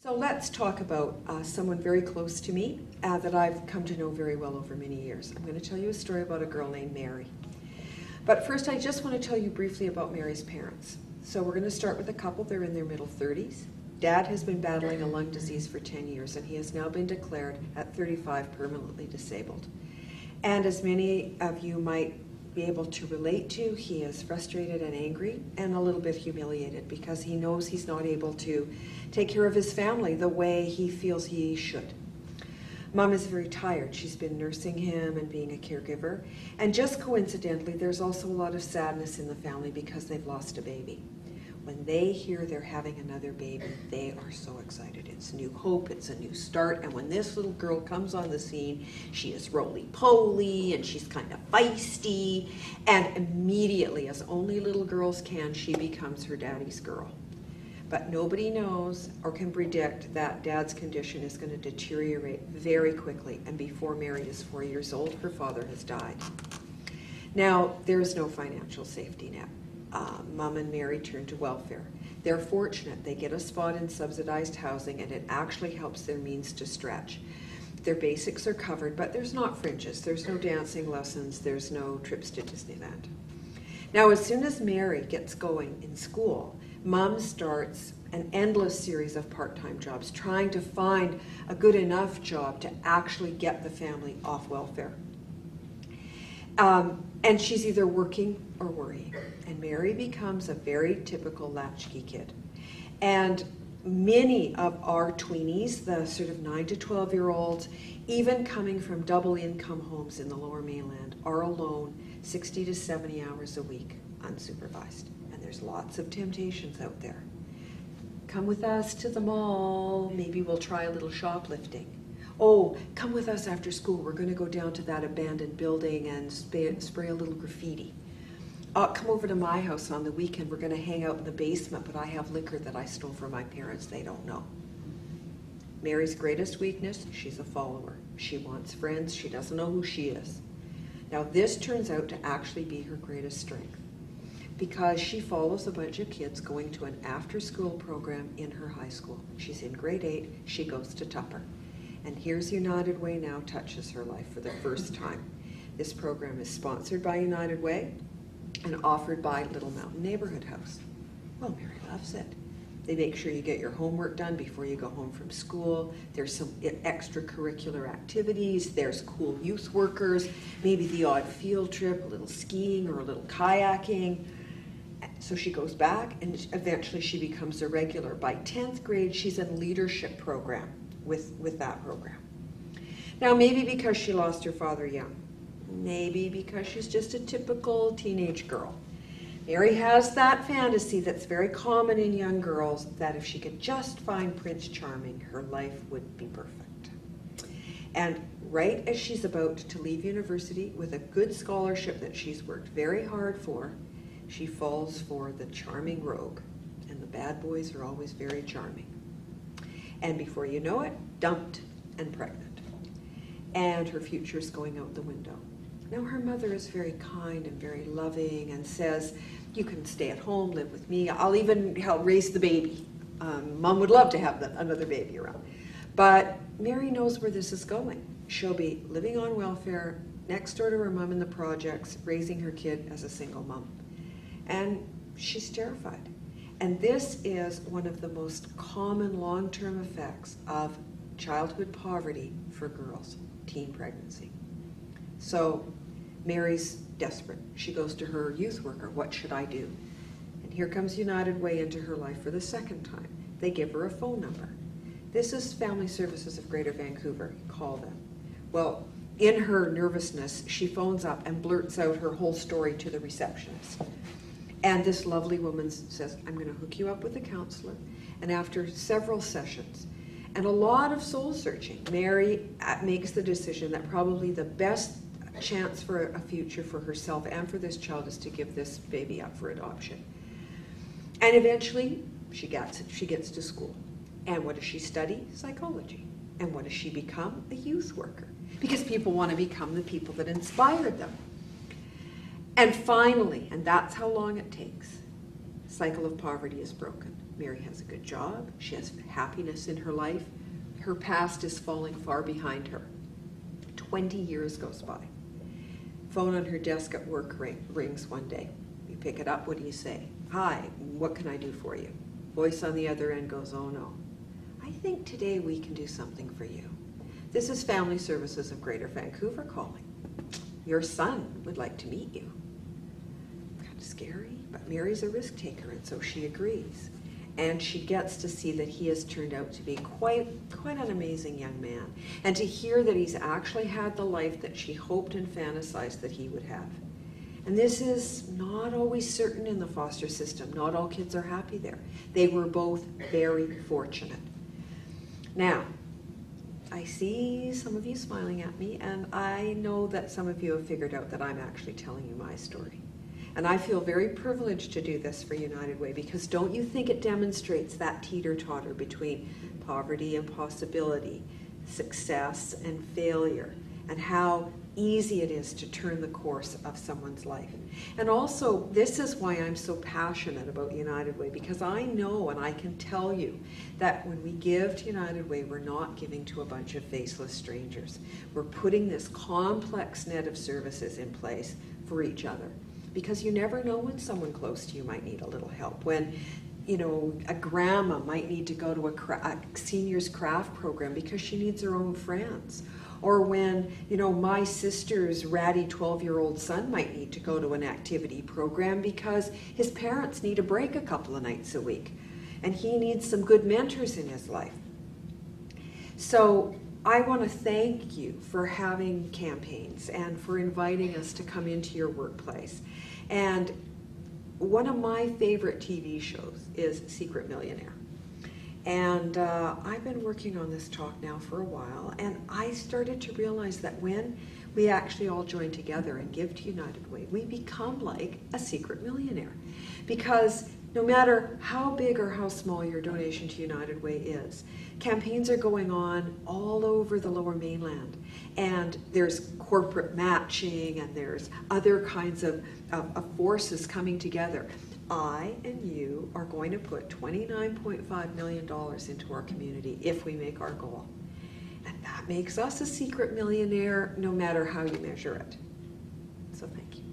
So let's talk about someone very close to me that I've come to know very well over many years. I'm going to tell you a story about a girl named Mary. But first, I just want to tell you briefly about Mary's parents. So we're going to start with a couple. They're in their middle 30s. Dad has been battling a lung disease for 10 years, and he has now been declared at 35 permanently disabled. And as many of you might be able to relate to, he is frustrated and angry and a little bit humiliated because he knows he's not able to take care of his family the way he feels he should. Mom is very tired. She's been nursing him and being a caregiver. And just coincidentally, there's also a lot of sadness in the family because they've lost a baby. When they hear they're having another baby, they are so excited. It's new hope, it's a new start, and when this little girl comes on the scene, she is roly-poly, and she's kind of feisty, and immediately, as only little girls can, she becomes her daddy's girl. But nobody knows or can predict that Dad's condition is going to deteriorate very quickly, and before Mary is 4 years old, her father has died. Now, there's no financial safety net. Mom and Mary turn to welfare. They're fortunate. They get a spot in subsidized housing, and it actually helps their means to stretch. Their basics are covered, but there's not fringes. There's no dancing lessons. There's no trips to Disneyland. Now, as soon as Mary gets going in school, Mom starts an endless series of part-time jobs, trying to find a good enough job to actually get the family off welfare. And she's either working or worrying. And Mary becomes a very typical latchkey kid. And many of our tweenies, the sort of 9 to 12-year-olds, even coming from double-income homes in the Lower Mainland, are alone 60 to 70 hours a week, unsupervised. And there's lots of temptations out there. Come with us to the mall. Maybe we'll try a little shoplifting. Oh, come with us after school. We're going to go down to that abandoned building and spray a little graffiti. Come over to my house on the weekend. We're going to hang out in the basement, but I have liquor that I stole from my parents. They don't know. Mary's greatest weakness, she's a follower. She wants friends. She doesn't know who she is. Now, this turns out to actually be her greatest strength because she follows a bunch of kids going to an after-school program in her high school. She's in grade 8. She goes to Tupper. And Here's United Way now touches her life for the first time. This program is sponsored by United Way and offered by Little Mountain Neighborhood House. Well, Mary loves it. They make sure you get your homework done before you go home from school. There's some extracurricular activities. There's cool youth workers, maybe the odd field trip, a little skiing or a little kayaking. So she goes back and eventually she becomes a regular. By 10th grade, she's in a leadership program with that program. Now, maybe because she lost her father young. Maybe because she's just a typical teenage girl. Mary has that fantasy that's very common in young girls that if she could just find Prince Charming, her life would be perfect. And right as she's about to leave university with a good scholarship that she's worked very hard for, she falls for the charming rogue. And the bad boys are always very charming. And before you know it, dumped and pregnant. And her future's going out the window. Now, her mother is very kind and very loving and says, you can stay at home, live with me. I'll even help raise the baby. Mom would love to have another baby around. But Mary knows where this is going. She'll be living on welfare next door to her mom in the projects, raising her kid as a single mom. And she's terrified. And this is one of the most common long-term effects of childhood poverty for girls, teen pregnancy. So Mary's desperate. She goes to her youth worker, what should I do? And here comes United Way into her life for the second time. They give her a phone number. This is Family Services of Greater Vancouver. Call them. Well, in her nervousness, she phones up and blurts out her whole story to the receptionist. And this lovely woman says, I'm going to hook you up with a counselor. And after several sessions and a lot of soul searching, Mary makes the decision that probably the best chance for a future for herself and for this child is to give this baby up for adoption. And eventually she gets to school. And what does she study? Psychology. And what does she become? A youth worker. Because people want to become the people that inspired them. And finally, and that's how long it takes, the cycle of poverty is broken. Mary has a good job. She has happiness in her life. Her past is falling far behind her. 20 years goes by. Phone on her desk at work rings one day. You pick it up, what do you say? Hi, what can I do for you? Voice on the other end goes, oh no. I think today we can do something for you. This is Family Services of Greater Vancouver calling. Your son would like to meet you. Kind of scary, but Mary's a risk taker, and so she agrees. And she gets to see that he has turned out to be quite an amazing young man. And to hear that he's actually had the life that she hoped and fantasized that he would have. And this is not always certain in the foster system. Not all kids are happy there. They were both very fortunate. Now, I see some of you smiling at me, and I know that some of you have figured out that I'm actually telling you my story. And I feel very privileged to do this for United Way, because don't you think it demonstrates that teeter-totter between poverty and possibility, success and failure, and how easy it is to turn the course of someone's life. And also, this is why I'm so passionate about United Way, because I know and I can tell you that when we give to United Way, we're not giving to a bunch of faceless strangers. We're putting this complex net of services in place for each other. Because you never know when someone close to you might need a little help. When, you know, a grandma might need to go to a seniors craft program because she needs her own friends. Or when, you know, my sister's ratty 12-year-old son might need to go to an activity program because his parents need a break a couple of nights a week. And he needs some good mentors in his life. So I want to thank you for having campaigns and for inviting us to come into your workplace. And one of my favorite TV shows is Secret Millionaire. And I've been working on this talk now for a while, and I started to realize that when we actually all join together and give to United Way, we become like a secret millionaire. Because no matter how big or how small your donation to United Way is, campaigns are going on all over the Lower Mainland. And there's corporate matching, and there's other kinds of forces coming together. I and you are going to put $29.5 million into our community if we make our goal. And that makes us a secret millionaire no matter how you measure it. So thank you.